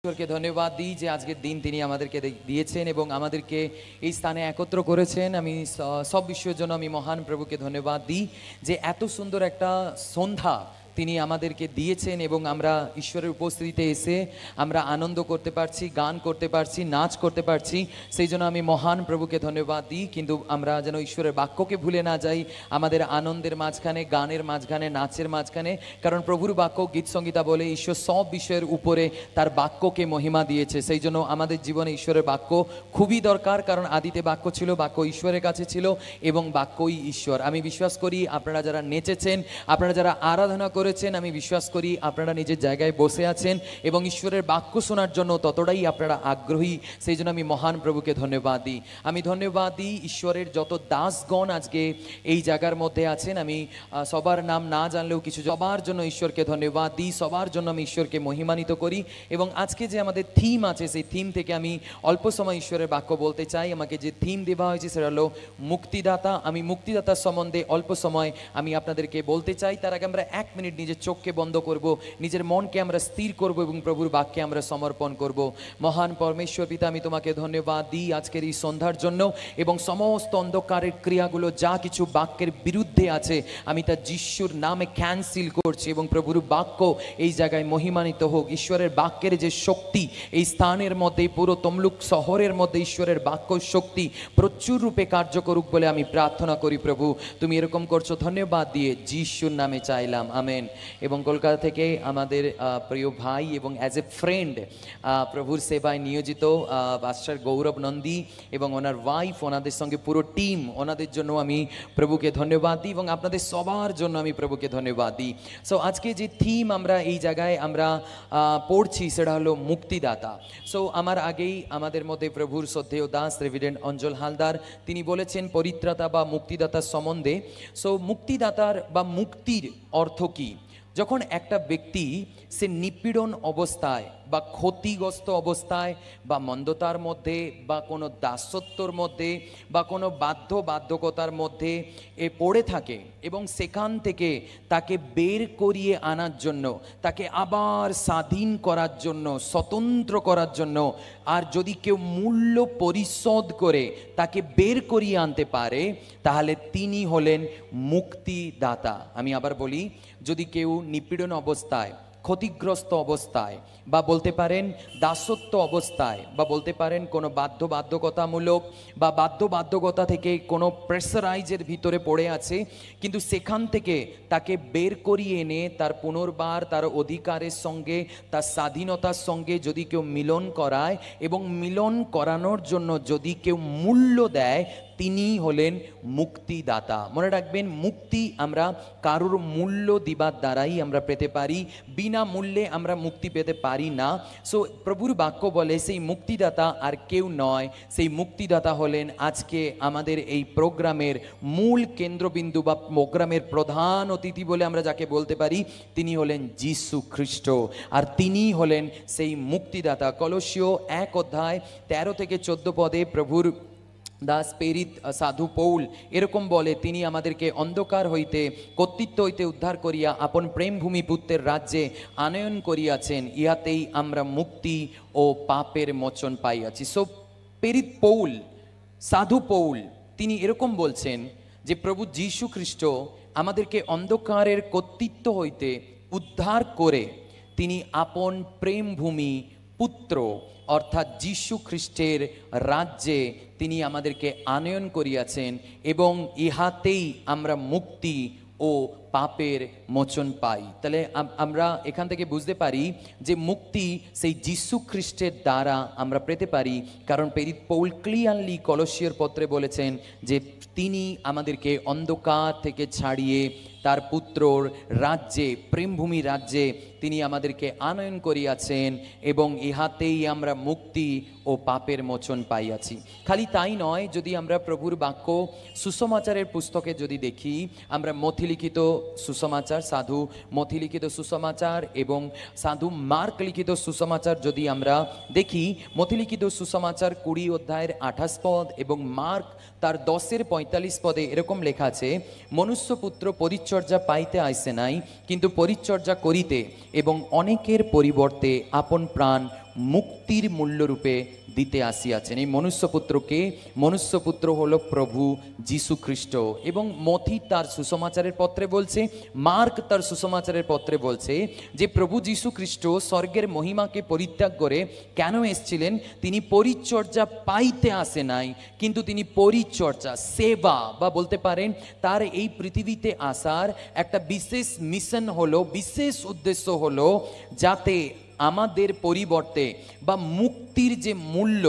ঈশ্বরকে ধন্যবাদ দিই যে আজকের দিন তিনি আমাদেরকে দিয়েছেন এবং আমাদেরকে এই স্থানে একত্র করেছেন। আমি সব বিষয়ের জন্য আমি মহান প্রভুকে ধন্যবাদ দিই যে এত সুন্দর একটা সন্ধ্যা তিনি আমাদেরকে দিয়েছেন এবং আমরা ঈশ্বরের উপস্থিতিতে এসে আমরা আনন্দ করতে পারছি, গান করতে পারছি, নাচ করতে পারছি। সেই জন্য আমি মহান প্রভুকে ধন্যবাদ দিই। কিন্তু আমরা যেন ঈশ্বরের বাক্যকে ভুলে না যাই আমাদের আনন্দের মাঝখানে, গানের মাঝখানে, নাচের মাঝখানে। কারণ প্রভুর বাক্য গীত সংগীতা বলে ঈশ্বর সব বিষয়ের উপরে তার বাক্যকে মহিমা দিয়েছে। সেই জন্য আমাদের জীবনে ঈশ্বরের বাক্য খুবই দরকার। কারণ আদিতে বাক্য ছিল, বাক্য ঈশ্বরের কাছে ছিল এবং বাক্যই ঈশ্বর। আমি বিশ্বাস করি আপনারা যারা নেচেছেন, আপনারা যারা আরাধনা করেছেন, আমি বিশ্বাস করি আপনারা নিজের জায়গায় বসে আছেন এবং ঈশ্বরের বাক্য শোনার জন্য ততটাই আপনারা আগ্রহী। সেই জন্য আমি মহান প্রভুকে ধন্যবাদ দিই। আমি ধন্যবাদ দিই ঈশ্বরের যত দাসগণ আজকে এই জায়গার মধ্যে আছেন। আমি সবার নাম না জানলেও কিছু সবার জন্য ঈশ্বরকে ধন্যবাদ দিই, সবার জন্য আমি ঈশ্বরকে মহিমান্বিত করি। এবং আজকে যে আমাদের থিম আছে, সেই থিম থেকে আমি অল্প সময় ঈশ্বরের বাক্য বলতে চাই। আমাকে যে থিম দেওয়া হয়েছে সেটা হলো মুক্তিদাতা। আমি মুক্তিদাতার সম্বন্ধে অল্প সময় আমি আপনাদেরকে বলতে চাই। তার আগে আমরা 1 মিনিট নিজের চোখকে বন্ধ করব, নিজের মনকে আমরা স্থির করব এবং প্রভুর বাক্যে আমরা সমর্পণ করব। মহান পরমেশ্বর পিতা, আমি তোমাকে ধন্যবাদ দিই আজকের এই সন্ধ্যার জন্য এবং সমস্ত অন্ধকারের ক্রিয়াগুলো যা কিছু বাক্যের বিরুদ্ধে আছে আমি তা যিশুর নামে ক্যান্সেল করছি এবং প্রভুর বাক্য এই জায়গায় মহিমান্বিত হোক। ঈশ্বরের বাক্যের যে শক্তি এই স্থানের মধ্যে, পুরো তমলুক শহরের মধ্যে ঈশ্বরের বাক্য শক্তি প্রচুর রূপে কার্য করুক বলে আমি প্রার্থনা করি। প্রভু তুমি এরকম করছো, ধন্যবাদ দিয়ে যিশুর নামে চাইলাম, আমেন। এবং কলকাতা থেকে আমাদের প্রিয় ভাই এবং অ্যাজ এ ফ্রেন্ড প্রভুর সেবায় নিয়োজিত পাস্টার গৌরব নন্দী এবং ওনার ওয়াইফ, ওনাদের সঙ্গে পুরো টিম, ওনাদের জন্য আমি প্রভুকে ধন্যবাদ দিই এবং আপনাদের সবার জন্য আমি প্রভুকে ধন্যবাদ দিই। সো আজকে যে থিম আমরা এই জায়গায় আমরা পড়ছি সেটা হলো মুক্তিদাতা। সো আমার আগেই আমাদের মধ্যে প্রভুর শ্রদ্ধেয় দাস রেভিডেন্ট অঞ্জল হালদার তিনি বলেছেন পরিত্রাতা বা মুক্তিদাতার সম্বন্ধে। সো মুক্তিদাতার বা মুক্তির অর্থ কী? যখন একটা ব্যক্তি সে নিপীড়ন অবস্থায় বা ক্ষতিগ্রস্ত অবস্থায় বা মন্দতার মধ্যে বা কোনো দাসত্বর মধ্যে বা কোনো বাধ্যকতার মধ্যে পড়ে থাকে এবং সেখান থেকে তাকে বের করিয়ে আনার জন্য, তাকে আবার স্বাধীন করার জন্য, স্বতন্ত্র করার জন্য, আর যদি কেউ মূল্য পরিশোধ করে তাকে বের করিয়ে আনতে পারে তাহলে তিনি হলেন মুক্তিদাতা। আমি আবার বলি, যদি কেউ নিপীড়ন অবস্থায়, ক্ষতিগ্রস্ত অবস্থায় বা বলতে পারেন দাসত্ব অবস্থায় বা বলতে পারেন কোনো বাধ্যকতামূলক বা বাধ্যকতা থেকে কোনো প্রেসারাইজের ভিতরে পড়ে আছে, কিন্তু সেখান থেকে তাকে বের করিয়ে এনে তার পুনর্বার তার অধিকারের সঙ্গে, তার স্বাধীনতার সঙ্গে যদি কেউ মিলন করায় এবং মিলন করানোর জন্য যদি কেউ মূল্য দেয়, তিনি হলেন মুক্তিদাতা। মনে রাখবেন, মুক্তি আমরা কারোর মূল্য দিবার দ্বারাই আমরা পেতে পারি, বিনা মূল্যে আমরা মুক্তি পেতে পারি না। সো প্রভুর বাক্য বলে সেই মুক্তিদাতা আর কেউ নয়, সেই মুক্তিদাতা হলেন আজকে আমাদের এই প্রোগ্রামের মূল কেন্দ্রবিন্দু বা প্রোগ্রামের প্রধান অতিথি বলে আমরা যাকে বলতে পারি, তিনি হলেন যীশু খ্রিস্ট আর তিনি হলেন সেই মুক্তিদাতা। কলসীয় 1 অধ্যায় 13 থেকে 14 পদে প্রভুর দাস প্রেরিত সাধু পৌল এরকম বলে, তিনি আমাদেরকে অন্ধকার হইতে কর্তৃত্ব হইতে উদ্ধার করিয়া আপন প্রেমভূমি পুত্রের রাজ্যে আনয়ন করিয়াছেন, ইহাতেই আমরা মুক্তি ও পাপের মোচন পাইয়াছি। সো প্রেরিত পৌল, সাধু পৌল তিনি এরকম বলছেন যে প্রভু যীশু খ্রিস্ট আমাদেরকে অন্ধকারের কর্তৃত্ব হইতে উদ্ধার করে তিনি আপন প্রেমভূমি পুত্র অর্থাৎ যীশু খ্রিস্টের রাজ্যে তিনি আমাদেরকে আনয়ন করিয়াছেন এবং ইহাতেই আমরা মুক্তি ও পাপের মোচন পাই। তাহলে আমরা এখান থেকে বুঝতে পারি যে মুক্তি সেই যীশু খ্রিস্টের দ্বারা আমরা পেতে পারি, কারণ প্রেরিত পৌল ক্লিয়ারলি কলসীয়র পত্রে বলেছেন যে তিনি আমাদেরকে অন্ধকার থেকে ছাড়িয়ে তার পুত্রর রাজ্যে, প্রেমভূমি রাজ্যে তিনি আমাদেরকে আনয়ন করিয়াছেন এবং ইহাতেই আমরা মুক্তি ও পাপের মোচন পাইয়াছি। খালি তাই নয়, যদি আমরা প্রভুর বাক্য সুসমাচারের পুস্তকে যদি দেখি, আমরা মথিলিখিত সুসমাচার, সাধু মথি লিখিত সুসমাচার এবং সাধু মার্ক লিখিত সুসমাচার যদি আমরা দেখি, মথি লিখিত সুসমাচার 20 অধ্যায়ের 28 পদ এবং মার্ক তার 10-এর 45 পদে এরকম লেখা আছে, মনুষ্যপুত্র পরিচর্যা পাইতে আইসে নাই, কিন্তু পরিচর্যা করিতে এবং অনেকের পরিবর্তে আপন প্রাণ মুক্তির মূল্যরূপে দিতে আসিয়াছেন। এই মনুষ্যপুত্রকে, মনুষ্যপুত্র হলো প্রভু যীশু খ্রিস্ট। এবং মথি তার সুসমাচারের পত্রে বলছে, মার্ক তার সুসমাচারের পত্রে বলছে যে প্রভু যীশু খ্রিস্ট স্বর্গের মহিমাকে পরিত্যাগ করে কেন এসেছিলেন? তিনি পরিচর্যা পাইতে আসে নাই, কিন্তু তিনি পরিচর্যা, সেবা, বা বলতে পারেন তার এই পৃথিবীতে আসার একটা বিশেষ মিশন হলো, বিশেষ উদ্দেশ্য হলো যাতে আমাদের পরিবর্তে বা মুক্তির যে মূল্য,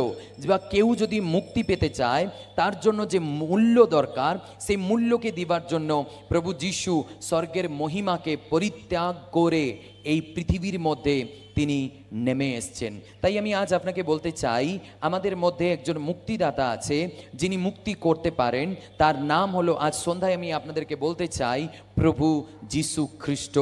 বা কেউ যদি মুক্তি পেতে চায় তার জন্য যে মূল্য দরকার, সেই মূল্যকে দিবার জন্য প্রভু যীশু স্বর্গের মহিমাকে পরিত্যাগ করে এই পৃথিবীর মধ্যে তিনি নেমে এসছেন। তাই আমি আজ আপনাকে বলতে চাই, আমাদের মধ্যে একজন মুক্তিদাতা আছে যিনি মুক্তি করতে পারেন। তার নাম হলো, আজ সন্ধ্যায় আমি আপনাদেরকে বলতে চাই, প্রভু যীশু খ্রিস্ট।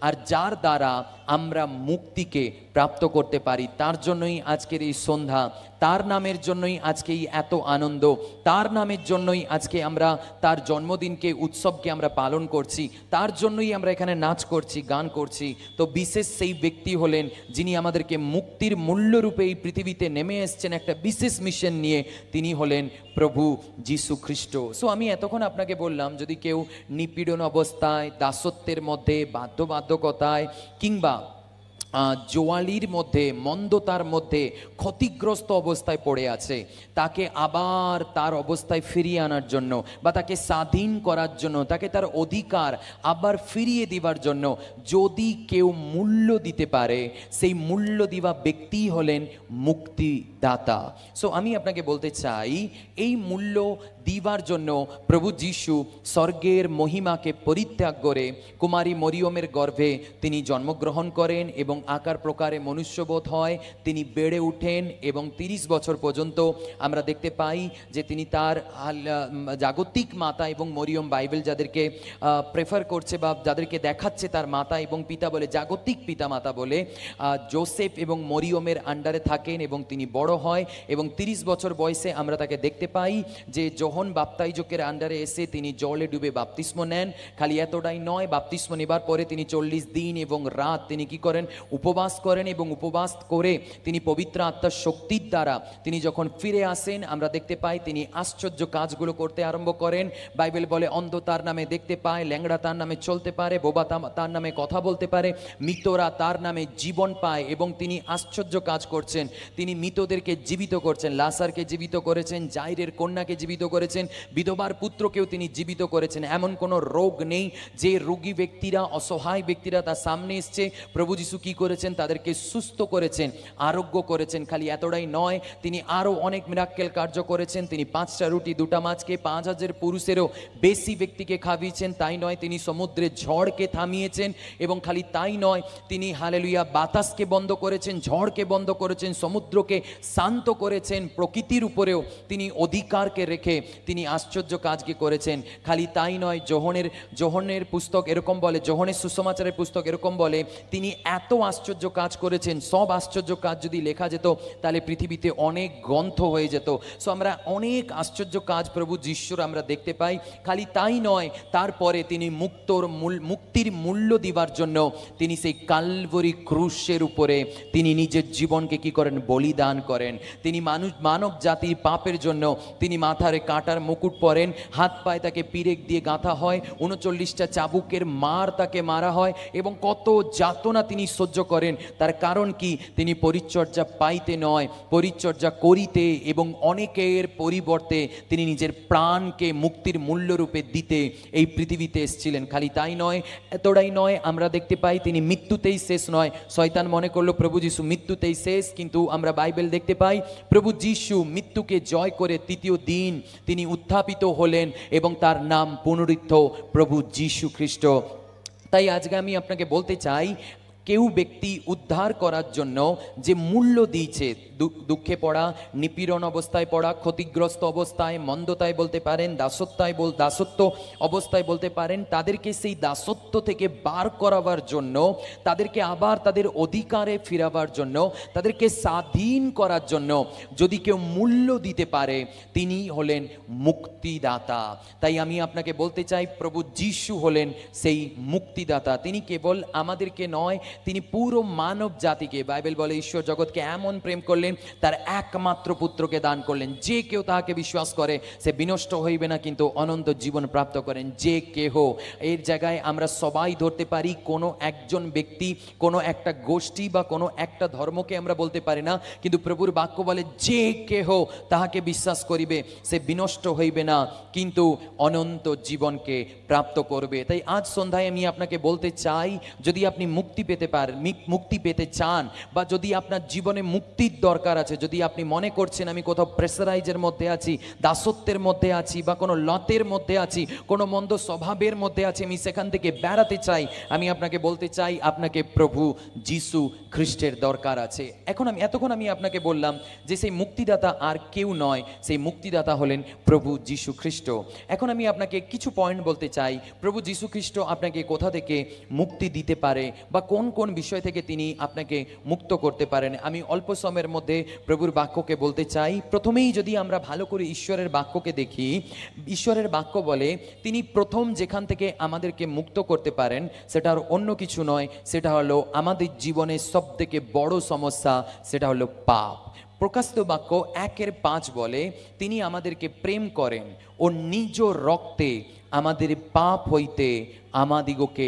আর যার দ্বারা আমরা মুক্তিকে প্রাপ্ত করতে পারি, তার জন্যই আজকের এই সন্ধ্যা, তার নামের জন্যই আজকে এই এত আনন্দ, তার নামের জন্যই আজকে আমরা তার জন্মদিনকে, উৎসবকে আমরা পালন করছি, তার জন্যই আমরা এখানে নাচ করছি, গান করছি। তো বিশেষ সেই ব্যক্তি হলেন যিনি আমাদেরকে মুক্তির মূল্যরূপে এই পৃথিবীতে নেমে এসছেন একটা বিশেষ মিশন নিয়ে, তিনি হলেন প্রভু যীশু খ্রিস্ট। সো আমি এতক্ষণ আপনাকে বললাম, যদি কেউ নিপীড়ন অবস্থায়, দাসত্বের মধ্যে, বাধ্যবাধকতায়, কিংবা জোয়ালির মধ্যে, মন্দতার মধ্যে, ক্ষতিগ্রস্ত অবস্থায় পড়ে আছে, তাকে আবার তার অবস্থায় ফিরিয়ে আনার জন্য, বা তাকে স্বাধীন করার জন্য, তাকে তার অধিকার আবার ফিরিয়ে দিবার জন্য যদি কেউ মূল্য দিতে পারে, সেই মূল্য দিবা ব্যক্তি হলেন মুক্তিদাতা। সো আমি আপনাকে বলতে চাই, এই মূল্য দিবার জন্য প্রভু যীশু স্বর্গের মহিমাকে পরিত্যাগ করে কুমারী মরিয়মের গর্ভে তিনি জন্মগ্রহণ করেন এবং আকার প্রকারে মনুষ্যবোধ হয়, তিনি বেড়ে উঠেন এবং 30 বছর পর্যন্ত আমরা দেখতে পাই যে তিনি তার জাগতিক মাতা এবং মরিয়ম, বাইবেল যাদেরকে প্রেফার করছে বা যাদেরকে দেখাচ্ছে তার মাতা এবং পিতা বলে, জাগতিক পিতা মাতা বলে, জোসেফ এবং মরিয়মের আন্ডারে থাকেন এবং তিনি বড় হয় এবং 30 বছর বয়সে আমরা তাকে দেখতে পাই যে যোহন বাপ্তাইজকের আন্ডারে এসে তিনি জলে ডুবে বাপ্তিস্ম নেন। খালি এতটাই নয়, বাপ্তিস্ম নেবার পরে তিনি 40 দিন এবং রাত তিনি কি করেন? উপবাস করেন, এবং উপবাস করে তিনি পবিত্র আত্মার শক্তির দ্বারা তিনি যখন ফিরে আসেন, আমরা দেখতে পাই তিনি আশ্চর্য কাজগুলো করতে আরম্ভ করেন। বাইবেল বলে অন্ধ তার নামে দেখতে পায়, ল্যাংড়া তার নামে চলতে পারে, বোবা তার নামে কথা বলতে পারে, মৃতরা তার নামে জীবন পায়, এবং তিনি আশ্চর্য কাজ করছেন। তিনি মৃতদেরকে জীবিত করছেন, লাসারকে জীবিত করেছেন, জাইরের কন্যাকে জীবিত করেছেন, বিধবার পুত্রকেও তিনি জীবিত করেছেন। এমন কোনো রোগ নেই যে রোগী ব্যক্তিরা, অসহায় ব্যক্তিরা তার সামনে এসছে, প্রভু যীশু কি করেছেন? তাদেরকে সুস্থ করেছেন, আরোগ্য করেছেন। খালি এতটাই নয়, তিনি আরও অনেক মিরাক্কেল কার্য করেছেন। তিনি 5টা রুটি 2টা মাছকে 5000 পুরুষেরও বেশি ব্যক্তিকে খাওয়িয়েছেন। তাই নয়, তিনি সমুদ্রের ঝড়কে থামিয়েছেন, এবং খালি তাই নয়, তিনি হালেলুয়া বাতাসকে বন্ধ করেছেন, ঝড়কে বন্ধ করেছেন, সমুদ্রকে শান্ত করেছেন। প্রকৃতির উপরেও তিনি অধিকারকে রেখে তিনি আশ্চর্য কাজকে করেছেন। খালি তাই নয়, যোহনের পুস্তক এরকম বলে, যোহনের সুসমাচারের পুস্তক এরকম বলে, তিনি এত আশ্চর্য কাজ করেছেন, সব আশ্চর্য কাজ যদি লেখা যেত তাহলে পৃথিবীতে অনেক গ্রন্থ হয়ে যেত। সো আমরা অনেক আশ্চর্য কাজ প্রভু যিশুর আমরা দেখতে পাই। খালি তাই নয়, তারপরে তিনি মুক্তির মূল্য দিবার জন্য তিনি সেই কালভারি ক্রুশের উপরে তিনি নিজের জীবনকে কি করেন? বলিদান করেন। তিনি মানব জাতির পাপের জন্য তিনি মাথারে কাঁটার মুকুট পরেন, হাত পায়ে তাকে পিরেক দিয়ে গাঁথা হয়, 39টা চাবুকের মার তাকে মারা হয়, এবং কত যাতনা তিনি সহ্য করেন। তার কারণ কি? তিনি পরিচর্যা পাইতে নয়, পরিচর্যা করিতে এবং অনেকের পরিবর্তে তিনি নিজের প্রাণকে মুক্তির মূল্যরূপে দিতে এই পৃথিবীতে এসেছিলেন। খালি তাই নয়, এতটাই নয়, আমরা দেখতে পাই তিনি মৃত্যুতেই শেষ নয়। শয়তান মনে করলো প্রভু যীশু মৃত্যুতেই শেষ, কিন্তু আমরা বাইবেল দেখতে পাই প্রভু যীশু মৃত্যুকে জয় করে 3য় দিন তিনি উত্থাপিত হলেন, এবং তার নাম পুনরুত্থ প্রভু যীশু খ্রিস্ট। তাই আজকে আমি আপনাকে বলতে চাই, কেউ ব্যক্তি উদ্ধার করার জন্য যে মূল্য দিয়েছে, দুঃখে পড়া, নিপীড়ন অবস্থায় পড়া, ক্ষতিগ্রস্ত অবস্থায়, মন্দতায় বলতে পারেন, দাসত্ব অবস্থায় বলতে পারেন, তাদেরকে সেই দাসত্ব থেকে বার করাবার জন্য, তাদেরকে আবার তাদের অধিকারে ফিরাবার জন্য, তাদেরকে স্বাধীন করার জন্য যদি কেউ মূল্য দিতে পারে, তিনি হলেন মুক্তিদাতা। তাই আমি আপনাকে বলতে চাই, প্রভু যীশু হলেন সেই মুক্তিদাতা। তিনি কেবল আমাদেরকে নয়, তিনি পুরো মানব জাতিকে, বাইবেল বলে ঈশ্বর জগৎকে এমন প্রেম করলেন তার একমাত্র পুত্রকে দান করলেন, যে কেউ তাহাকে বিশ্বাস করে সে বিনষ্ট হইবে না কিন্তু অনন্ত জীবন প্রাপ্ত করেন। যে কেহ, এর জায়গায় আমরা সবাই ধরতে পারি, কোনো একজন ব্যক্তি, কোনো একটা গোষ্ঠী বা কোনো একটা ধর্মকে আমরা বলতে পারি না, কিন্তু প্রভুর বাক্য বলে যে কেহ তাহাকে বিশ্বাস করিবে সে বিনষ্ট হইবে না কিন্তু অনন্ত জীবনকে প্রাপ্ত করবে। তাই আজ সন্ধ্যায় আমি আপনাকে বলতে চাই, যদি আপনি মুক্তি পেতে চান, বা যদি আপনার জীবনে মুক্তির দরকার আছে, যদি আপনি মনে করছেন আমি কোথাও প্রেসারাইজের মধ্যে আছি, দাসত্বের মধ্যে আছি, বা কোনো লতের মধ্যে আছি, কোনো মন্দ স্বভাবের মধ্যে আছি, আমি সেখান থেকে বেড়াতে চাই, আমি আপনাকে বলতে চাই আপনাকে প্রভু যিশু খ্রিস্টের দরকার আছে। এতক্ষণ আমি আপনাকে বললাম যে সেই মুক্তিদাতা আর কেউ নয়, সেই মুক্তিদাতা হলেন প্রভু যিশু খ্রিস্ট। এখন আমি আপনাকে কিছু পয়েন্ট বলতে চাই, প্রভু যিশু খ্রিস্ট আপনাকে কোথা থেকে মুক্তি দিতে পারে বা কোন কোন বিষয় থেকে তিনি আপনাকে মুক্ত করতে পারেন। আমি অল্প সময়ের মধ্যে প্রভুর বাক্যকে বলতে চাই। প্রথমেই যদি আমরা ভালো করে ঈশ্বরের বাক্যকে দেখি, ঈশ্বরের বাক্য বলে তিনি প্রথম যেখান থেকে আমাদেরকে মুক্ত করতে পারেন সেটা আর অন্য কিছু নয়, সেটা হলো আমাদের জীবনের সব থেকে বড় সমস্যা, সেটা হলো পাপ। প্রকাশিত বাক্য 1:5 বলে তিনি আমাদেরকে প্রেম করেন ও নিজ রক্তে আমাদের পাপ হইতে আমাদিগকে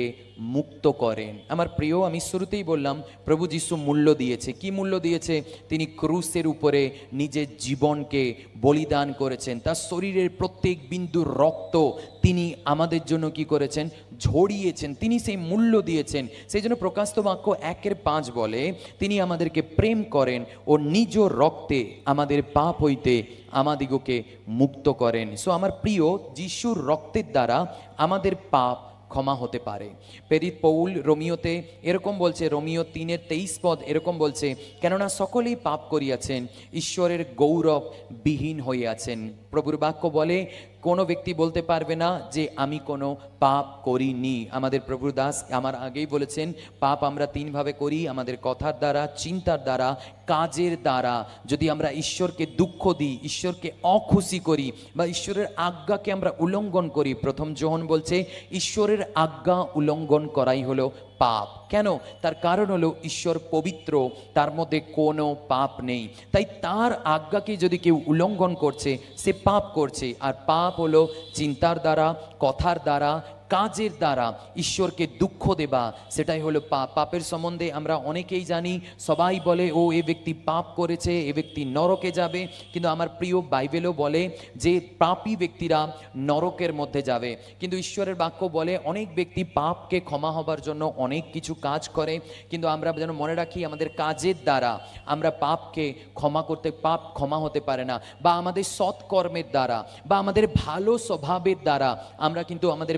মুক্ত করেন। আমার প্রিয়, আমি শুরুতেই বললাম প্রভু যিশু মূল্য দিয়েছে। কি মূল্য দিয়েছে? তিনি ক্রুসের উপরে নিজের জীবনকে বলিদান করেছেন, তার শরীরের প্রত্যেক বিন্দু রক্ত তিনি আমাদের জন্য কি করেছেন? ঝরিয়েছেন। তিনি সেই মূল্য দিয়েছেন। সেই জন্য প্রকাশিত বাক্য 1:5 বলে তিনি আমাদেরকে প্রেম করেন ও নিজ রক্তে আমাদের পাপ হইতে আমাদিগকে মুক্ত করেন। সো আমার প্রিয়, যিশুর রক্তের দ্বারা আমাদের পাপ ক্ষমা হতে পারে। প্রেরিত পৌল রোমিওতে এরকম বলছে, রোমিও 3:23 এরকম বলছে, কেননা সকলেই পাপ করিয়াছেন, ঈশ্বরের গৌরব বিহীন হইয়াছেন। প্রভুর বাক্য বলে কোনো ব্যক্তি বলতে পারবে না যে আমি কোনো পাপ করিনি। আমাদের প্রভুর দাস আমার আগেই বলেছেন, পাপ আমরা 3 ভাবে করি, আমাদের কথার দ্বারা, চিন্তার দ্বারা, কাজের দ্বারা। যদি আমরা ঈশ্বরকে দুঃখ দিই, ঈশ্বরকে অখুশি করি, বা ঈশ্বরের আজ্ঞাকে আমরা উল্লঙ্ঘন করি, প্রথম যোহন বলছে ঈশ্বরের আজ্ঞা উল্লঙ্ঘন করাই হলো পাপ। কেন? তার কারণ হলো ঈশ্বর পবিত্র, তার মধ্যে কোনো পাপ নেই। তাই তার আজ্ঞাকে যদি কেউ উল্লঙ্ঘন করছে সে পাপ করছে। আর পাপ হলো চিন্তার দ্বারা, কথার দ্বারা, কাজের দ্বারা ঈশ্বরকে দুঃখ দেবা, সেটাই হলো পাপ। পাপের সম্বন্ধে আমরা অনেকেই জানি, সবাই বলে ও এ ব্যক্তি পাপ করেছে, এ ব্যক্তি নরকে যাবে। কিন্তু আমার প্রিয়, বাইবেলও বলে যে পাপী ব্যক্তিরা নরকের মধ্যে যাবে। কিন্তু ঈশ্বরের বাক্য বলে অনেক ব্যক্তি পাপকে ক্ষমা হবার জন্য অনেক কিছু কাজ করে, কিন্তু আমরা যেন মনে রাখি আমাদের কাজের দ্বারা আমরা পাপকে পাপ ক্ষমা হতে পারে না। বা আমাদের সৎকর্মের দ্বারা বা আমাদের ভালো স্বভাবের দ্বারা আমরা কিন্তু আমাদের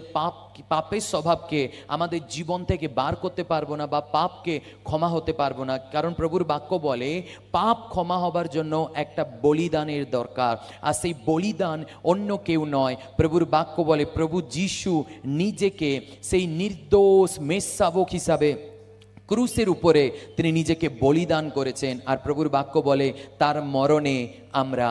পাপের স্বভাবকে আমাদের জীবন থেকে বার করতে পারবো না, বা পাপকে ক্ষমা হতে পারবো না। কারণ প্রভুর বাক্য বলে পাপ ক্ষমা হবার জন্য একটা বলিদানের দরকার, আর সেই বলিদান অন্য কেউ নয়। প্রভুর বাক্য বলে প্রভু যিশু নিজেকে সেই নির্দোষ মেষশাবক হিসাবে ক্রুসের উপরে তিনি নিজেকে বলিদান করেছেন। আর প্রভুর বাক্য বলে তার মরণে আমরা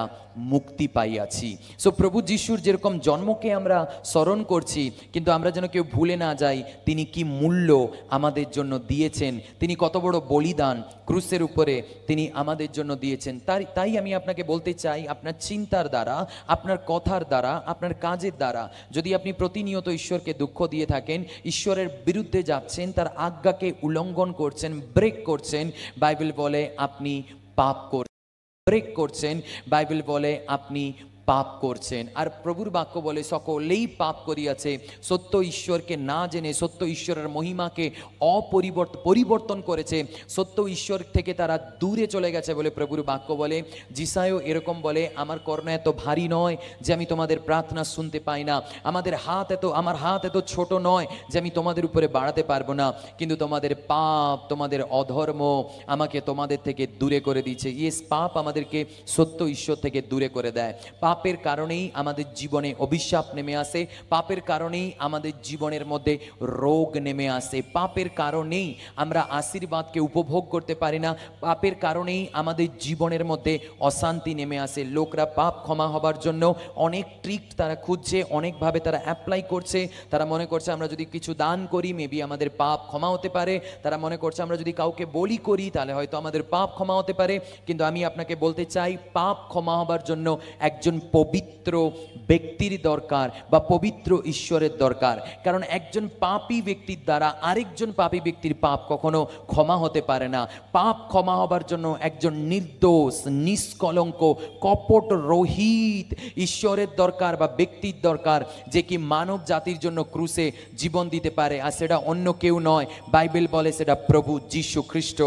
মুক্তি পাইয়াছি। সো প্রভু যিশুর যেরকম জন্মকে আমরা স্মরণ করছি, কিন্তু আমরা যেন কেউ ভুলে না যাই তিনি কি মূল্য আমাদের জন্য দিয়েছেন, তিনি কত বড় বলিদান ক্রুসের উপরে তিনি আমাদের জন্য দিয়েছেন। তাই আমি আপনাকে বলতে চাই, আপনার চিন্তার দ্বারা, আপনার কথার দ্বারা, আপনার কাজের দ্বারা যদি আপনি প্রতিনিয়ত ঈশ্বরকে দুঃখ দিয়ে থাকেন, ঈশ্বরের বিরুদ্ধে যাচ্ছেন, তার আজ্ঞাকে উল্লঙ্ঘন করছেন, ব্রেক করছেন, বাইবেল বলে আপনি পাপ ব্রেক করছেন, বাইবেল বলে আপনি পাপ করছেন। আর প্রভুর বাক্য বলে সকলেই পাপ করিয়াছে, সত্য ঈশ্বরকে না জেনে, সত্য ঈশ্বরের মহিমাকে পরিবর্তন করেছে, সত্য ঈশ্বর থেকে তারা দূরে চলে গেছে বলে প্রভুর বাক্য বলে। যিশায়ও এরকম বলে, আমার কর্ণ এত ভারী নয় যে আমি তোমাদের প্রার্থনা শুনতে পাই না, আমার হাত এত ছোট নয় যে আমি তোমাদের উপরে বাড়াতে পারবো না, কিন্তু তোমাদের পাপ, তোমাদের অধর্ম আমাকে তোমাদের থেকে দূরে করে দিচ্ছে। ইয়েস, পাপ আমাদেরকে সত্য ঈশ্বর থেকে দূরে করে দেয়। পাপ পাপের কারণেই আমাদের জীবনে অভিশাপ নেমে আসে, পাপের কারণেই আমাদের জীবনের মধ্যে রোগ নেমে আসে, পাপের কারণেই আমরা আশীর্বাদকে উপভোগ করতে পারি না, পাপের কারণেই আমাদের জীবনের মধ্যে অশান্তি নেমে আসে। লোকরা পাপ ক্ষমা হবার জন্য অনেক ট্রিক তারা খুঁজছে, অনেকভাবে তারা অ্যাপ্লাই করছে। তারা মনে করছে আমরা যদি কিছু দান করি মেবি আমাদের পাপ ক্ষমা হতে পারে, তারা মনে করছে আমরা যদি কাউকে বলি করি তাহলে হয়তো আমাদের পাপ ক্ষমা হতে পারে। কিন্তু আমি আপনাকে বলতে চাই, পাপ ক্ষমা হবার জন্য একজন পবিত্র ব্যক্তির দরকার বা পবিত্র ঈশ্বরের দরকার। কারণ একজন পাপী ব্যক্তির দ্বারা আরেকজন পাপী ব্যক্তির পাপ কখনো ক্ষমা হতে পারে না। পাপ ক্ষমা হবার জন্য একজন নির্দোষ, নিষ্কলঙ্ক, কপট রহিত ঈশ্বরের দরকার বা ব্যক্তির দরকার, যে কি মানব জাতির জন্য ক্রুশে জীবন দিতে পারে। আর সেটা অন্য কেউ নয়, বাইবেল বলে সেটা প্রভু যীশু খ্রিস্ট।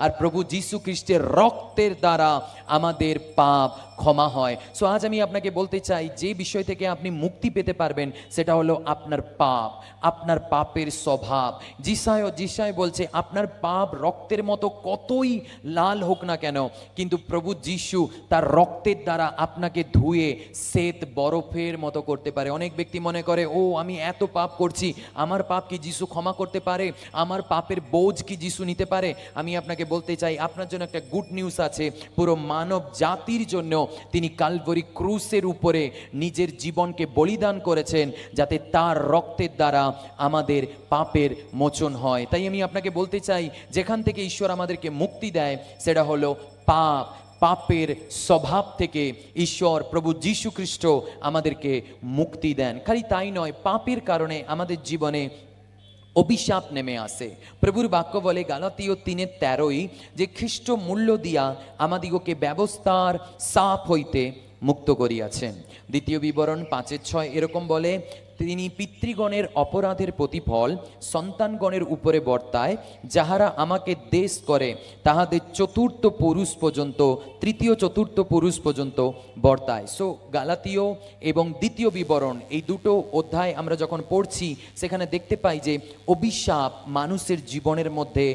আর প্রভু যীশু খ্রিস্টের রক্তের দ্বারা আমাদের পাপ ক্ষমা হয়। সো আজ আমি আপনাকে বলতে চাই, যে বিষয় থেকে আপনি মুক্তি পেতে পারবেন সেটা হলো আপনার পাপ, আপনার পাপের স্বভাব। যিশায় বলছে আপনার পাপ রক্তের মতো কতই লাল হোক না কেন, কিন্তু প্রভু যীশু তার রক্তের দ্বারা আপনাকে ধুয়ে শ্বেত বরফের মতো করতে পারে। অনেক ব্যক্তি মনে করে, ও আমি এত পাপ করছি, আমার পাপ কি যীশু ক্ষমা করতে পারে? আমার পাপের বোঝ কি যীশু নিতে পারে? আমি আপনাকে বলতে চাই, আপনার জন্য একটা গুড নিউজ আছে। পুরো মানব জাতির জন্য তিনি কালভারি ক্রুসের উপরে নিজের জীবনকে বলিদান করেছেন, যাতে তার রক্তের দ্বারা আমাদের পাপের মোচন হয়। তাই আমি আপনাকে বলতে চাই, যেখান থেকে ঈশ্বর আমাদেরকে মুক্তি দেয় সেটা হলো পাপ। পাপের স্বভাব থেকে ঈশ্বর প্রভু যীশু খ্রিস্ট আমাদেরকে মুক্তি দেন। খালি তাই নয়, পাপের কারণে আমাদের জীবনে অভিশাপ নেমে আসে। প্রভুর বাক্য বলে গালাতীয় 3:13 যে খ্রিস্ট মূল্য দিয়া আমাদিগকে ব্যবস্থার সাপ হইতে মুক্ত করিয়াছেন। দ্বিতীয় বিবরণ 5:6 এরকম বলে, তিনি পিতৃগণের অপরাধের প্রতিফল সন্তানগণের উপরে বর্তায়, যাহারা আমাকে দেশ করে তাহাদের চতুর্থ পুরুষ পর্যন্ত, তৃতীয় চতুর্থ পুরুষ পর্যন্ত বর্তায়। সো গালাতীয় এবং দ্বিতীয় বিবরণ এই দুটো অধ্যায় আমরা যখন পড়ছি, সেখানে দেখতে পাই যে অভিশাপ মানুষের জীবনের মধ্যে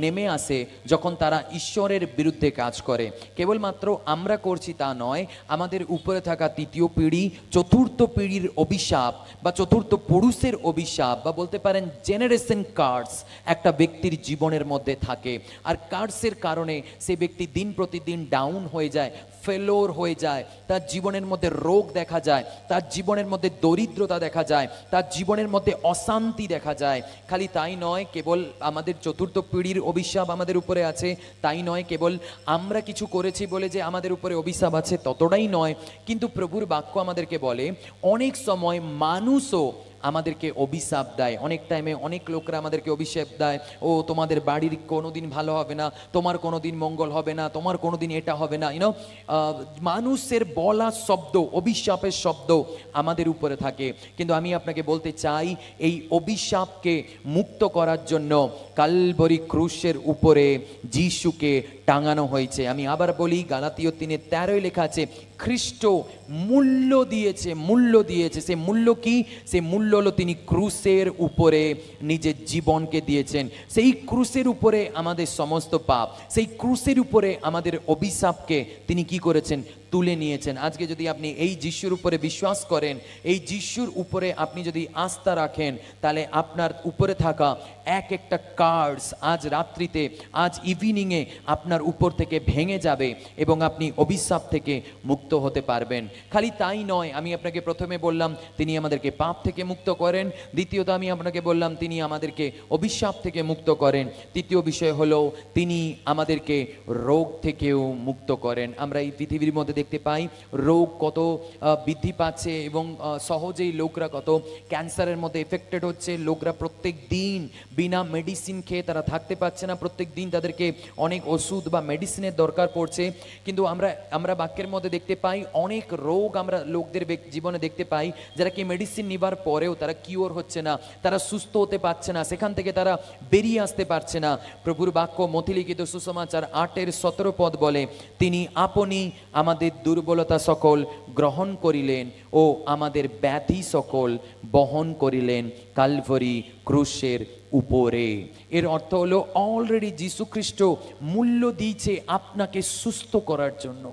নেমে আসে যখন তারা ঈশ্বরের বিরুদ্ধে কাজ করে। কেবলমাত্র আমরা করছি তা নয়, আমাদের উপরে থাকা তৃতীয় পিঢ়ি, চতুর্থ পিঢ়ির অভিশাপ বা চতুর্থ পুরুষের অভিশাপ বা বলতে পারেন জেনারেশন কার্স একটা ব্যক্তির জীবনের মধ্যে থাকে। আর কার্সের কারণে সে ব্যক্তি দিন প্রতিদিন ডাউন হয়ে যায়, ফেলোর হয়ে যায়, তার জীবনের মধ্যে রোগ দেখা যায়, তার জীবনের মধ্যে দরিদ্রতা দেখা যায়, তার জীবনের মধ্যে অশান্তি দেখা যায়। খালি তাই নয়, কেবল আমাদের চতুর্থ পিঢ়ির অভিশাপ আমাদের উপরে আছে তাই নয়, কেবল আমরা কিছু করেছি বলে যে আমাদের উপরে অভিশাপ আছে ততটাই নয়, কিন্তু প্রভুর বাক্য আমাদেরকে বলে অনেক সময় মানুষও আমাদেরকে অভিশাপ দেয়। অনেক টাইমে অনেক লোকরা আমাদেরকে অভিশাপ দেয়, ও তোমাদের বাড়ির কোনোদিন ভালো হবে না, তোমার কোনোদিন মঙ্গল হবে না, তোমার কোনোদিন এটা হবে না। মানুষের বলা শব্দ, অভিশাপের শব্দ আমাদের উপরে থাকে। কিন্তু আমি আপনাকে বলতে চাই, এই অভিশাপকে মুক্ত করার জন্য কালভারি ক্রুশের উপরে যিশুকে টাঙানো হয়েছে। আমি আবার বলি, গালাতীয় 3:13 লেখা আছে খ্রিস্ট মূল্য দিয়েছে, মূল্য দিয়েছে। সে মূল্য কি? সে মূল্য হলো তিনি ক্রুশের উপরে নিজের জীবনকে দিয়েছেন। সেই ক্রুশের উপরে আমাদের সমস্ত পাপ, সেই ক্রুশের উপরে আমাদের অভিশাপকে তিনি কি করেছেন? তুলে নিয়েছেন। আজকে যদি আপনি এই যিশুর উপরে বিশ্বাস করেন, এই যিশুর উপরে আপনি যদি আস্থা রাখেন, তাহলে আপনার উপরে থাকা এক একটা কার্স আজ রাত্রিতে, আজ ইভিনিংয়ে আপনার উপর থেকে ভেঙে যাবে এবং আপনি অভিশাপ থেকে মুক্ত হতে পারবেন। খালি তাই নয়, আমি আপনাকে প্রথমে বললাম তিনি আমাদেরকে পাপ থেকে মুক্ত করেন, দ্বিতীয়ত আমি আপনাকে বললাম তিনি আমাদেরকে অভিশাপ থেকে মুক্ত করেন, তৃতীয় বিষয় হলো তিনি আমাদেরকে রোগ থেকেও মুক্ত করেন। আমরা এই পৃথিবীর মধ্যে দেখতে পাই রোগ কত বৃদ্ধি পাচ্ছে এবং সহজেই লোকরা কত ক্যান্সারের মধ্যে এফেক্টেড হচ্ছে। লোকরা প্রত্যেক দিন বিনা মেডিসিন খেয়ে তারা থাকতে পারছে না, প্রত্যেক দিন তাদেরকে অনেক ওষুধ বা মেডিসিনের দরকার পড়ছে। কিন্তু আমরা বাক্যের মধ্যে দেখতে পাই অনেক রোগ আমরা লোকদের জীবনে দেখতে পাই যারা কি মেডিসিন নেবার পরেও তারা কিওর হচ্ছে না, তারা সুস্থ হতে পারছে না, সেখান থেকে তারা বেরিয়ে আসতে পারছে না। প্রভুর বাক্য মথিলিখিত সুসমাচার 8:17 বলে, তিনি আপনি আমাদের দুর্বলতা সকল গ্রহণ করিলেন ও আমাদের ব্যাধি সকল বহন করিলেন কালভারি ক্রুশের উপরে। এর অর্থ হলো অলরেডি যীশু খ্রিস্ট মূল্য দিয়েছে আপনাকে সুস্থ করার জন্য।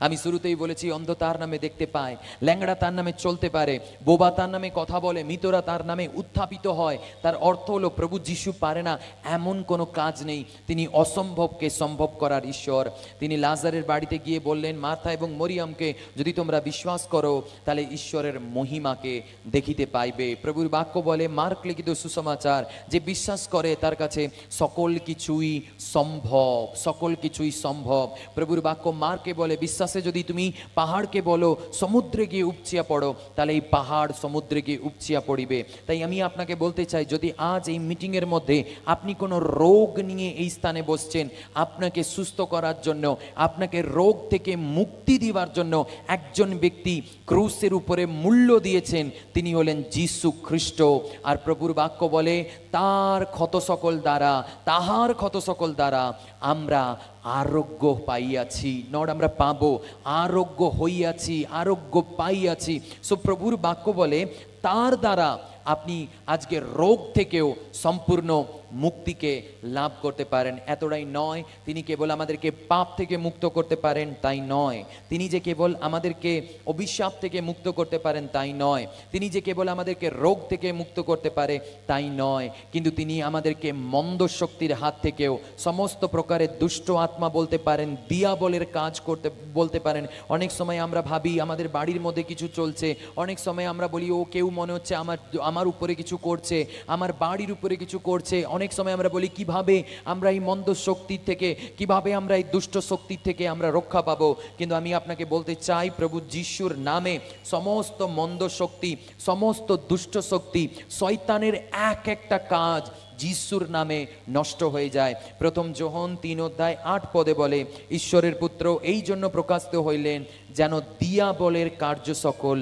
আমি শুরুতেই বলেছি, অন্ধ তার নামে দেখতে পায়, ল্যাংড়া তার নামে চলতে পারে, বোবা তার নামে কথা বলে, মৃতরা তার নামে উত্থাপিত হয়। তার অর্থ হলো প্রভু যিশু পারে না এমন কোনো কাজ নেই। তিনি অসম্ভবকে সম্ভব করার ঈশ্বর। তিনি লাজারের বাড়িতে গিয়ে বললেন মার্থা এবং মরিয়ামকে, যদি তোমরা বিশ্বাস করো তাহলে ঈশ্বরের মহিমাকে দেখিতে পাইবে। প্রভুর বাক্য বলে, মার্ক লিখিত সুসমাচার, যে বিশ্বাস করে তার কাছে সকল কিছুই সম্ভব, সকল কিছুই সম্ভব। প্রভুর বাক্য মার্কে বলে, বিশ্বাসে যদি তুমি পাহাড়কে বলো সমুদ্রে গিয়ে উপচিয়া পড়ো, তাহলে এই পাহাড় সমুদ্রে গিয়ে উপচিয়া পড়িবে। তাই আমি আপনাকে বলতে চাই, যদি আজ এই মিটিংয়ের মধ্যে আপনি কোনো রোগ নিয়ে এই স্থানে বসছেন, আপনাকে সুস্থ করার জন্য, আপনাকে রোগ থেকে মুক্তি দেওয়ার জন্য একজন ব্যক্তি ক্রুসের উপরে মূল্য দিয়েছেন, তিনি হলেন যিশু খ্রিস্ট। আর প্রভুর বাক্য বলে, তার ক্ষত সকল দ্বারা, তাহার ক্ষত সকল দ্বারা আমরা আরোগ্য পাইয়াছি, নট আমরা পাবো, আরোগ্য হইয়াছি, আরোগ্য পাইয়াছি। সো প্রভুর বাক্য বলে, তার দ্বারা আপনি আজকে রোগ থেকেও সম্পূর্ণ মুক্তিকে লাভ করতে পারেন। এতটাই নয়, তিনি কেবল আমাদেরকে পাপ থেকে মুক্ত করতে পারেন তাই নয়, তিনি যে কেবল আমাদেরকে অভিশাপ থেকে মুক্ত করতে পারেন তাই নয়, তিনি যে কেবল আমাদেরকে রোগ থেকে মুক্ত করতে পারে তাই নয়, কিন্তু তিনি আমাদেরকে মন্দ শক্তির হাত থেকেও, সমস্ত প্রকারের দুষ্ট আত্মা বলতে পারেন, দিয়াবলের কাজ করতে বলতে পারেন। অনেক সময় আমরা ভাবি আমাদের বাড়ির মধ্যে কিছু চলছে, অনেক সময় আমরা বলি ও কেউ মনে হচ্ছে আমার উপরে কিছু করছে, আমার বাড়ির উপরে কিছু করছে। অনেক সময় আমরা বলি কিভাবে আমরা এই মন্দ শক্তির থেকে, কিভাবে আমরা এই দুষ্ট শক্তির থেকে আমরা রক্ষা পাবো। কিন্তু আমি আপনাকে বলতে চাই, প্রভু যিশুর নামে সমস্ত মন্দ শক্তি, সমস্ত দুষ্ট শক্তি, শয়তানের এক একটা কাজ যিশুর নামে নষ্ট হয়ে যায়। প্রথম যোহন 3:8 বলে, ঈশ্বরের পুত্র এই জন্য প্রকাশিত হইলেন যেন দিয়াবলের কার্য সকল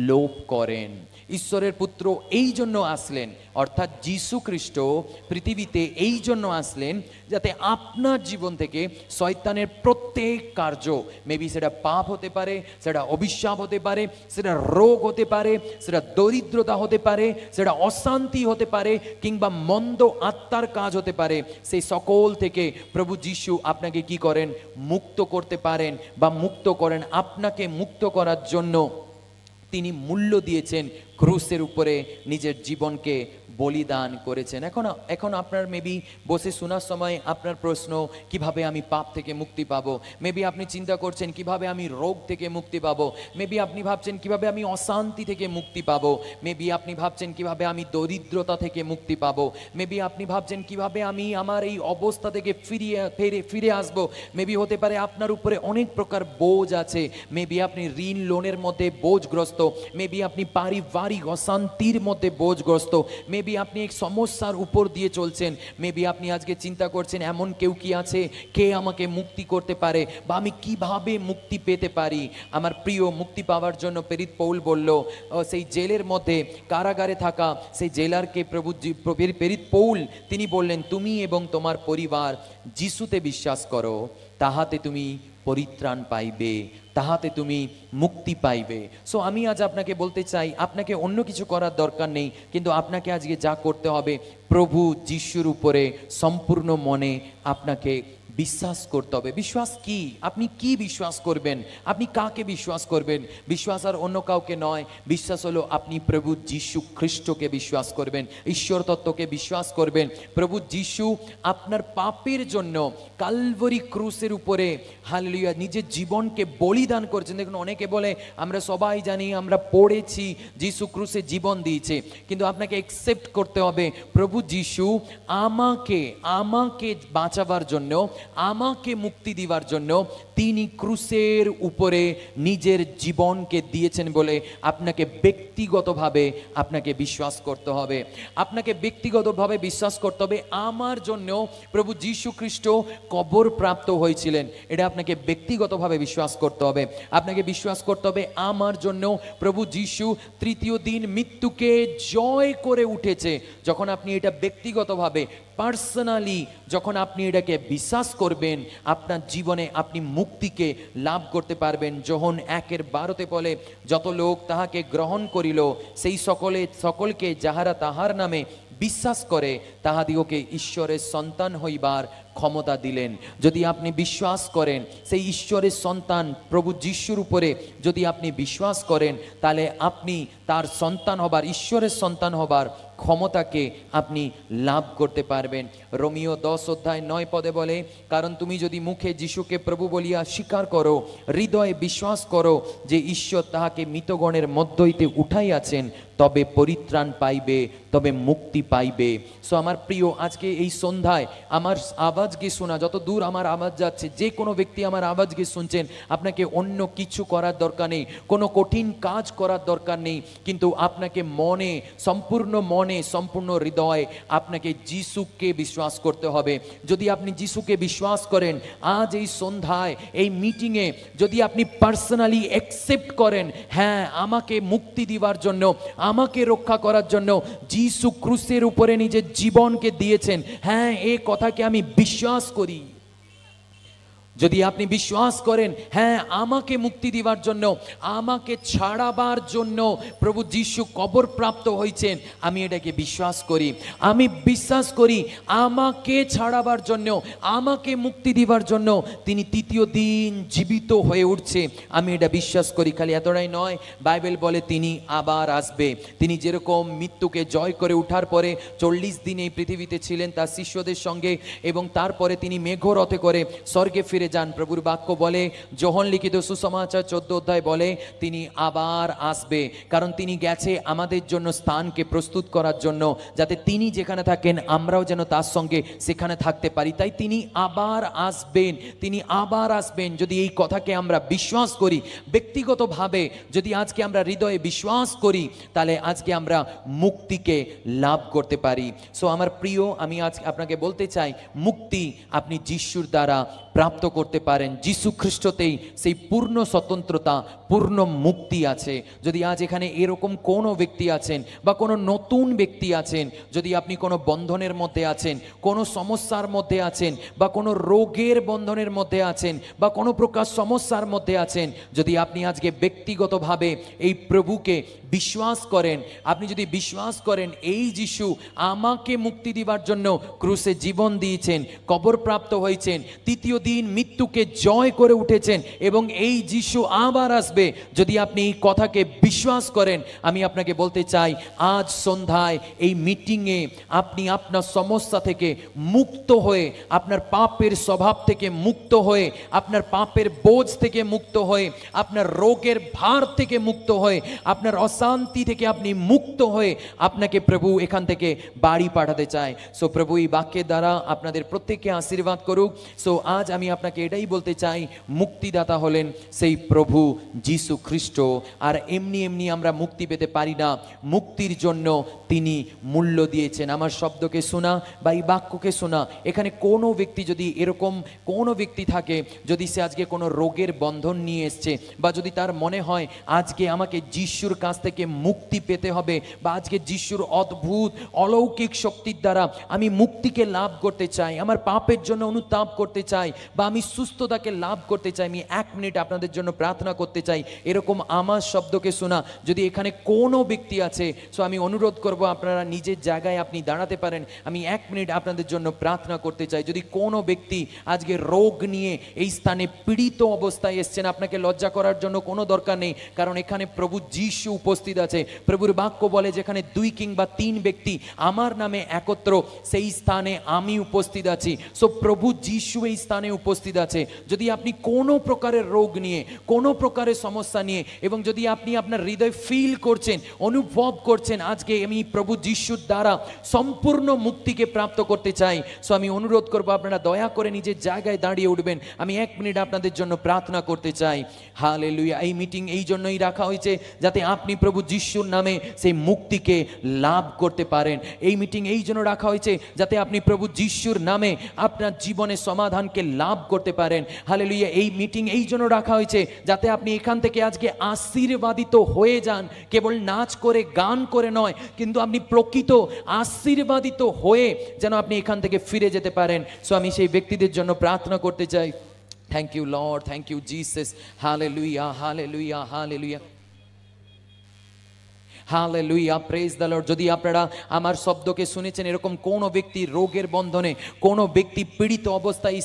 লোপ করেন। ঈশ্বরের পুত্র এই জন্য আসলেন, অর্থাৎ যিশু খ্রিস্ট পৃথিবীতে এই জন্য আসলেন যাতে আপনার জীবন থেকে শয়তানের প্রত্যেক কার্য, মেবি সেটা পাপ হতে পারে, সেটা অভিশাপ হতে পারে, সেটা রোগ হতে পারে, সেটা দরিদ্রতা হতে পারে, সেটা অশান্তি হতে পারে, কিংবা মন্দ আত্মার কাজ হতে পারে, সেই সকল থেকে প্রভু যিশু আপনাকে কি করেন, মুক্ত করতে পারেন বা মুক্ত করেন। আপনাকে মুক্ত করার জন্য তিনি মূল্য দিয়েছেন, ক্রুসের উপরে নিজের জীবনকে বলিদান করেছেন। এখন আপনার মেবি বসে শোনার সময় আপনার প্রশ্ন, কিভাবে আমি পাপ থেকে মুক্তি পাবো? মেবি আপনি চিন্তা করছেন কিভাবে আমি রোগ থেকে মুক্তি পাবো, মেবি আপনি ভাবছেন কিভাবে আমি অশান্তি থেকে মুক্তি পাবো, মেবি আপনি ভাবছেন কিভাবে আমি দরিদ্রতা থেকে মুক্তি পাবো, মেবি আপনি ভাবছেন কিভাবে আমি আমার এই অবস্থা থেকে ফিরে আসবো। মেবি হতে পারে আপনার উপরে অনেক প্রকার বোঝ আছে, মেবি আপনি ঋণ লোনের মধ্যে বোঝগ্রস্ত, মেবি আপনি পারিবারিক অশান্তির মধ্যে বোঝগ্রস্ত, মেবি আপনি এক সমস্যার উপর দিয়ে চলছেন, মেবি আপনি আজকে চিন্তা করছেন এমন কেউ কি আছে, কে আমাকে মুক্তি করতে পারে বা আমি কিভাবে মুক্তি পেতে পারি। আমার প্রিয়, মুক্তি পাওয়ার জন্য প্রেরিত পৌল বলল, সেই জেলের মধ্যে কারাগারে থাকা সেই জেলারকে প্রেরিত পৌল তিনি বললেন, তুমি এবং তোমার পরিবার যিশুতে বিশ্বাস করো, তাহাতে তুমি পরিত্রাণ পাইবে, তাহাতে তুমি মুক্তি পাইবে। সো আমি আজ আপনাকে বলতে চাই, আপনাকে অন্য কিছু করার দরকার নেই, কিন্তু আপনাকে আজকে যা করতে হবে, প্রভু যিশুর উপরে সম্পূর্ণ মনে আপনাকে বিশ্বাস করতে হবে। বিশ্বাস কি? আপনি কি বিশ্বাস করবেন? আপনি কাকে বিশ্বাস করবেন? বিশ্বাস আর অন্য কাউকে নয়, বিশ্বাস হলো আপনি প্রভু যিশু খ্রিস্টকে বিশ্বাস করবেন, ঈশ্বর তত্ত্বকে বিশ্বাস করবেন। প্রভু যিশু আপনার পাপের জন্য কালভারি ক্রুসের উপরে হালেলুয়া নিজের জীবনকে বলিদান করেছেন। দেখুন, অনেকে বলে আমরা সবাই জানি, আমরা পড়েছি যিশু ক্রুসে জীবন দিয়েছে, কিন্তু আপনাকে অ্যাকসেপ্ট করতে হবে প্রভু যিশু আমাকে বাঁচাবার জন্য, আমাকে মুক্তি দিবার জন্য তিনি ক্রুসের উপরে নিজের জীবনকে দিয়েছেন বলে আপনাকে ব্যক্তিগতভাবে আপনাকে বিশ্বাস করতে হবে। আপনাকে ব্যক্তিগতভাবে বিশ্বাস করতে হবে, আমার জন্য প্রভু যিশু খ্রিস্ট কবর প্রাপ্ত হয়েছিলেন, এটা আপনাকে ব্যক্তিগতভাবে বিশ্বাস করতে হবে। আপনাকে বিশ্বাস করতে হবে আমার জন্য প্রভু যিশু তৃতীয় দিন মৃত্যুকে জয় করে উঠেছে। যখন আপনি এটা ব্যক্তিগতভাবে পার্সোনালি যখন আপনি এটাকে বিশ্বাস করবেন, আপনার জীবনে আপনি মুক্তিকে লাভ করতে পারবেন। যোহন 1:12 বলে, যত লোক তাহাকে গ্রহণ করিল সেই সকলকে যাহারা তাহার নামে বিশ্বাস করে তাহাদিগকে ঈশ্বরের সন্তান হইবার ক্ষমতা দিলেন। যদি আপনি বিশ্বাস করেন সেই ঈশ্বরের সন্তান প্রভু যিশুর উপরে যদি আপনি বিশ্বাস করেন, তাহলে আপনি তার সন্তান হবার, ঈশ্বরের সন্তান হবার ক্ষমতাকে আপনি লাভ করতে পারবেন। রোমিও 10:9 বলে, কারণ তুমি যদি মুখে যিশুকে প্রভু বলিয়া স্বীকার করো, হৃদয়ে বিশ্বাস করো যে ঈশ্বর তাহাকে মৃতগণের মধ্য হইতে উঠাইয়াছেন, তবে পরিত্রাণ পাইবে, তবে মুক্তি পাইবে। সো আমার প্রিয়, আজকে এই সন্ধ্যায় আমার আওয়াজকে শোনা, যত দূর আমার আওয়াজ যাচ্ছে, যে কোনো ব্যক্তি আমার আওয়াজকে শুনছেন, আপনাকে অন্য কিছু করার দরকার নেই, কোনো কঠিন কাজ করার দরকার নেই, কিন্তু আপনাকে মনে, সম্পূর্ণ হৃদয়ে আপনাকে যিশুকে বিশ্বাস করতে হবে। যদি আপনি যিশুকে বিশ্বাস করেন, আজ এই সন্ধ্যায় এই মিটিংয়ে যদি আপনি পার্সোনালি অ্যাকসেপ্ট করেন, হ্যাঁ আমাকে মুক্তি দিবার জন্য, আমাকে রক্ষা করার জন্য যিশু ক্রুশের উপরে নিজের জীবনকে দিয়েছেন, হ্যাঁ এই কথাকে আমি বিশ্বাস করি। যদি আপনি বিশ্বাস করেন, হ্যাঁ আমাকে মুক্তি দিবার জন্য, আমাকে ছাড়াবার জন্য প্রভু যিশু কবর প্রাপ্ত হয়েছেন, আমি এটাকে বিশ্বাস করি। আমি বিশ্বাস করি আমাকে ছাড়াবার জন্য, আমাকে মুক্তি দিবার জন্য তিনি তৃতীয় দিন জীবিত হয়ে উঠছে, আমি এটা বিশ্বাস করি। খালি এতটাই নয়, বাইবেল বলে তিনি আবার আসবে। তিনি যেরকম মৃত্যুকে জয় করে উঠার পরে 40 দিন এই পৃথিবীতে ছিলেন তার শিষ্যদের সঙ্গে, এবং তারপরে তিনি মেঘরথে করে স্বর্গে ফিরে যান। প্রভুর বাক্য বলে, যোহন লিখিত সুসমাচার 14 বলে তিনি আবার আসবে, কারণ তিনি গেছে আমাদের জন্য স্থানকে প্রস্তুত করার জন্য, যাতে তিনি যেখানে থাকেন আমরাও যেন তার সঙ্গে সেখানে থাকতে পারি। তাই তিনি আবার আসবেন, তিনি আবার আসবেন। যদি এই কথাকে আমরা বিশ্বাস করি ব্যক্তিগতভাবে, যদি আজকে আমরা হৃদয়ে বিশ্বাস করি, তাহলে আজকে আমরা মুক্তিকে লাভ করতে পারি। সো আমার প্রিয়, আমি আজ আপনাকে বলতে চাই, মুক্তি আপনি যিশুর দ্বারা প্রাপ্ত করতে পারেন। যিশু খ্রিস্টতেই সেই পূর্ণ স্বতন্ত্রতা, পূর্ণ মুক্তি আছে। যদি আজ এখানে এরকম কোনো ব্যক্তি আছেন বা কোনো নতুন ব্যক্তি আছেন, যদি আপনি কোনো বন্ধনের মধ্যে আছেন, কোনো সমস্যার মধ্যে আছেন, বা কোনো রোগের বন্ধনের মধ্যে আছেন, বা কোনো প্রকার সমস্যার মধ্যে আছেন, যদি আপনি আজকে ব্যক্তিগতভাবে এই প্রভুকে বিশ্বাস করেন, আপনি যদি বিশ্বাস করেন এই যিশু আমাকে মুক্তি দিবার জন্য ক্রুশে জীবন দিয়েছেন, কবর প্রাপ্ত হয়েছেন, তৃতীয় দিন মৃত্যুকে জয় করে উঠেছেন, এবং এই যিশু আবার আসবে, যদি আপনি এই কথাকে বিশ্বাস করেন, আমি আপনাকে বলতে চাই আজ সন্ধ্যায় এই মিটিংয়ে আপনি আপনার সমস্যা থেকে মুক্ত হয়ে, আপনার পাপের স্বভাব থেকে মুক্ত হয়ে, আপনার পাপের বোঝ থেকে মুক্ত হয়ে, আপনার রোগের ভার থেকে মুক্ত হয়ে, আপনার অশান্তি থেকে আপনি মুক্ত হয়ে, আপনাকে প্রভু এখান থেকে বাড়ি পাঠাতে চায়। সো প্রভু এই বাক্যের দ্বারা আপনাদের প্রত্যেককে আশীর্বাদ করুক। সো আজ আমি আপনাকে এটাই বলতে চাই, মুক্তিদাতা হলেন সেই প্রভু যিশু খ্রিস্ট। আর এমনি এমনি আমরা মুক্তি পেতে পারি না, মুক্তির জন্য তিনি মূল্য দিয়েছেন। আমার শব্দকে শোনা বা এই বাক্যকে শোনা, এখানে কোনো ব্যক্তি যদি এরকম কোনো ব্যক্তি থাকে, যদি সে আজকে কোনো রোগের বন্ধন নিয়ে এসছে, বা যদি তার মনে হয় আজকে আমাকে যিশুর কাছ থেকে মুক্তি পেতে হবে, বা আজকে যিশুর অদ্ভুত অলৌকিক শক্তির দ্বারা আমি মুক্তিকে লাভ করতে চাই, আমার পাপের জন্য অনুতাপ করতে চাই, বা আমি সুস্থতাকে লাভ করতে চাই, আমি 1 মিনিট আপনাদের জন্য প্রার্থনা করতে চাই। এরকম আমার শব্দকে শোনা যদি এখানে কোনো ব্যক্তি আছে, সো আমি অনুরোধ করব আপনারা নিজের জায়গায় আপনি দাঁড়াতে পারেন। আমি 1 মিনিট আপনাদের জন্য প্রার্থনা করতে চাই। যদি কোনো ব্যক্তি আজকে রোগ নিয়ে এই স্থানে পীড়িত অবস্থায় এসছেন, আপনাকে লজ্জা করার জন্য কোনো দরকার নেই, কারণ এখানে প্রভু যিশু উপস্থিত আছে। প্রভুর বাক্য বলে, যেখানে 2 কিংবা 3 ব্যক্তি আমার নামে একত্র, সেই স্থানে আমি উপস্থিত আছি। সো প্রভু যিশু এই স্থানে উপস্থিত আছে। যদি আপনি কোনো প্রকারের রোগ নিয়ে, কোনো প্রকারের সমস্যা নিয়ে, এবং যদি আপনি আপনার হৃদয় ফিল করছেন, অনুভব করছেন আজকে আমি প্রভু যিশুর দ্বারা সম্পূর্ণ মুক্তিকে প্রাপ্ত করতে চাই, সো আমি অনুরোধ করব আপনারা দয়া করে নিজের জায়গায় দাঁড়িয়ে উঠবেন। আমি 1 মিনিট আপনাদের জন্য প্রার্থনা করতে চাই। হালেলুয়া। এই মিটিং এই জন্যই রাখা হয়েছে যাতে আপনি প্রভু যিশুর নামে সেই মুক্তিকে লাভ করতে পারেন। এই মিটিং এই জন্য রাখা হয়েছে যাতে আপনি প্রভু যিশুর নামে আপনার জীবনে সমাধানকে লাভ করতে পারেন। হালেলুয়া। এই মিটিং এই জন্য রাখা হয়েছে যাতে আপনি এখান থেকে আজকে আশীর্বাদিত হয়ে যান, কেবল নাচ করে গান করে নয়, কিন্তু আপনি প্রকৃত আশীর্বাদিত হয়ে যেন আপনি এখান থেকে ফিরে যেতে পারেন। সো আমি সেই ব্যক্তিদের জন্য প্রার্থনা করতে চাই। Thank you Lord, thank you Jesus. Hallelujah, hallelujah, hallelujah. Hallelujah, praise the Lord. যদি আপনারা আমার শব্দকে শুনেছেন, এরকম কোনো ব্যক্তি রোগের বন্ধনে, কোনো ব্যক্তি পীড়িত অবস্থায়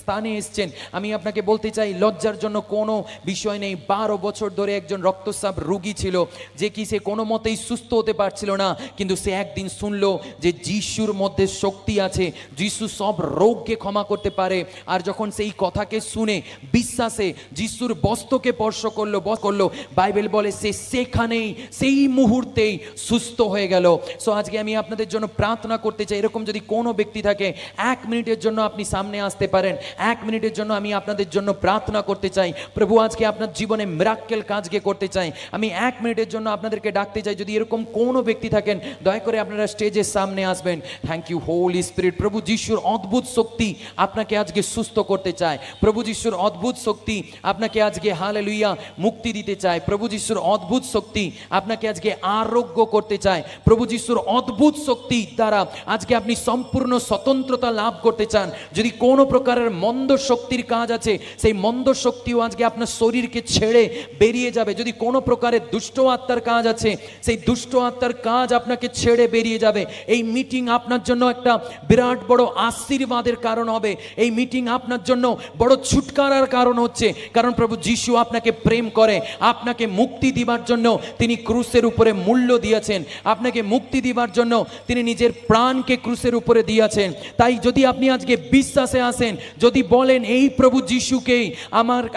স্থানে এসছেন, আমি আপনাকে বলতে চাই লজ্জার জন্য কোনো বিষয় নেই। 12 বছর ধরে একজন রক্তচাপ রোগী ছিল, যে কি সে কোনো মতেই সুস্থ হতে পারছিল না, কিন্তু সে একদিন শুনলো যে যিশুর মধ্যে শক্তি আছে, যিশু সব রোগকে ক্ষমা করতে পারে। আর যখন সেই কথাকে শুনে বিশ্বাসে যিশুর বস্ত্রকে স্পর্শ করলো, বাইবেল বলে সে সেখানেই সেই মুহূর্তেই সুস্থ হয়ে গেল। সো আজকে আমি আপনাদের জন্য প্রার্থনা করতে চাই, এরকম যদি কোনো ব্যক্তি থাকে 1 মিনিটের জন্য আপনি সামনে আসতে পারেন। 1 মিনিটের জন্য আমি আপনাদের জন্য প্রার্থনা করতে চাই। প্রভু আজকে আপনার জীবনে মিরাক্কেল কাজকে করতে চাই। আমি 1 মিনিটের জন্য আপনাদেরকে ডাকতে চাই, যদি এরকম কোনো ব্যক্তি থাকেন দয়া করে আপনারা স্টেজের সামনে আসবেন। Thank you Holy Spirit. প্রভু যিশুর অদ্ভুত শক্তি আপনাকে আজকে সুস্থ করতে চায়। প্রভু যিশুর অদ্ভুত শক্তি আপনাকে আজকে হালেলুয়া মুক্তি দিতে চায়। প্রভু যিশুর অদ্ভুত শক্তি আপনাকে আজকে আরোগ্য করতে চায়। প্রভু যিশুর অদ্ভুত শক্তি দ্বারা আজকে আপনি সম্পূর্ণ স্বতন্ত্রতা লাভ করতে চান। যদি কোনো প্রকারের মন্দ শক্তির কাজ আছে, সেই মন্দ শক্তিও আজকে আপনার শরীরকে ছেড়ে বেরিয়ে যাবে। যদি কোনো প্রকারের দুষ্ট আত্মার কাজ আছে, সেই দুষ্ট আত্মার কাজ আপনাকে ছেড়ে বেরিয়ে যাবে। এই মিটিং আপনার জন্য একটা বিরাট বড় আশীর্বাদের কারণ হবে। এই মিটিং আপনার জন্য বড় ছুটকারার কারণ হচ্ছে, কারণ প্রভু যিশু আপনাকে প্রেম করে। আপনাকে মুক্তি দিবার জন্য তিনি ক্রুসের উপরে মূল্য দিয়েছেন। আপনাকে মুক্তি দিবার জন্য তিনি নিজের প্রাণকে ক্রুসের উপরে দিয়েছেন। তাই যদি আপনি আজকে বিশ্বাসে আসেন, যদি বলেন এই প্রভু যিশুকেই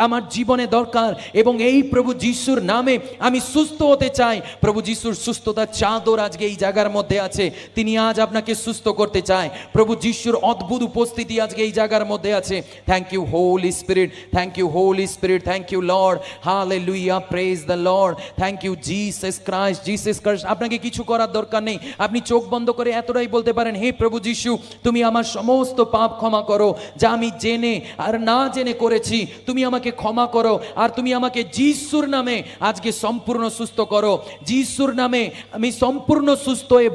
আমার জীবনে দরকার এবং এই প্রভু যিশুর নামে আমি সুস্থ হতে চাই, প্রভু যিশুর সুস্থতার চাদর আজকে এই জায়গার মধ্যে আছে। তিনি আজ আপনাকে সুস্থ করতে চায়। প্রভু যিশুর অদ্ভুত উপস্থিতি আজকে এই জায়গার মধ্যে আছে। Thank you Holy Spirit, thank you Holy Spirit, thank you Lord, hallelujah, praise the Lord, thank you Jesus Christ. Jesus Christ, আপনাকে কিছু করার দরকার নেই। আপনি চোখ বন্ধ করে এতটাই বলতে পারেন, হে প্রভু যিশু, তুমি আমার সমস্ত পাপ ক্ষমা করো, যা আমি জেনে আর না জেনে করেছি, তুমি আমাকে ক্ষমা করো। আর তুমি আমাকে যিশুর নামে আজকে সম্পূর্ণ সুস্থ করো। যিশুর নামে আমি সম্পূর্ণ সুস্থ হয়ে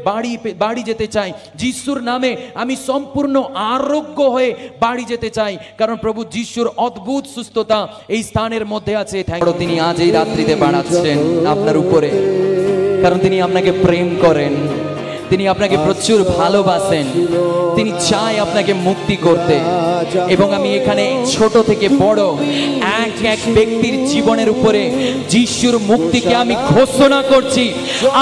বাড়ি যেতে চাই। যিশুর নামে আমি সম্পূর্ণ আরোগ্য হয়ে বাড়ি যেতে চাই, কারণ প্রভু যিশুর অদ্ভুত সুস্থতা এই স্থানের মধ্যে আছে। তিনি আজ এই রাত্রিতে বাড়াচ্ছেন আপনার উপরে, কারণ তিনি আপনাকে প্রেম করেন, তিনি আপনাকে প্রচুর ভালোবাসেন, তিনি চায় আপনাকে মুক্তি করতে। এবং আমি এখানে ছোট থেকে বড় এক এক ব্যক্তির জীবনের উপরে যিশুর মুক্তিকে আমি ঘোষণা করছি।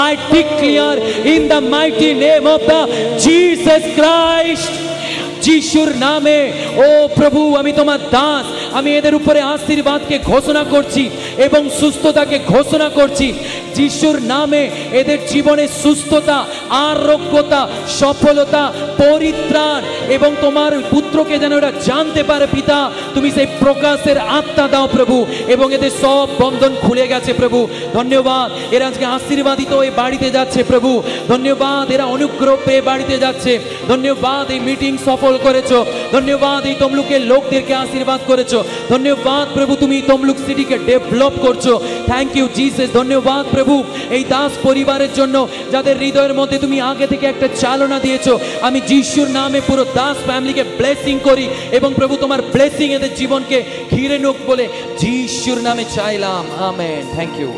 I declare in the mighty name of the Jesus Christ, যিশুর নামে। ও প্রভু, আমি তোমার দাস, আমি এদের উপরে আশীর্বাদকে ঘোষণা করছি এবং সুস্থতাকে ঘোষণা করছি। যিশুর নামে এদের জীবনে সুস্থতা, আরোগ্যতা, সফলতা, পরিত্রাণ এবং তোমার পুত্রকে যেন এরা জানতে পারে। পিতা, তুমি সেই প্রকাশের আত্মা দাও প্রভু, এবং এদের সব বন্ধন খুলে গেছে প্রভু। ধন্যবাদ, এরা আজকে আশীর্বাদিত হয়ে বাড়িতে যাচ্ছে প্রভু। ধন্যবাদ, এরা অনুগ্রহ পেয়ে বাড়িতে যাচ্ছে। ধন্যবাদ, এই মিটিং সফল করেছো। ধন্যবাদ, এই তমলুকের লোকদেরকে আশীর্বাদ করেছো। ধন্যবাদ প্রভু, তুমি তমলুক সিটিকে ডেভেলপ করছো। Thank you Jesus. ধন্যবাদ প্রভু এই দাস পরিবারের জন্য, যাদের হৃদয়ের মধ্যে তুমি আগে থেকে একটা চালনা দিয়েছো। আমি যিশুর নামে পুরো দাস ফ্যামিলিকে ব্লেসিং করি এবং প্রভু তোমার ব্লেসিং এদের জীবনকে ঘিরে নোক বলে যিশুর নামে চাইলাম। আমেন। Thank you.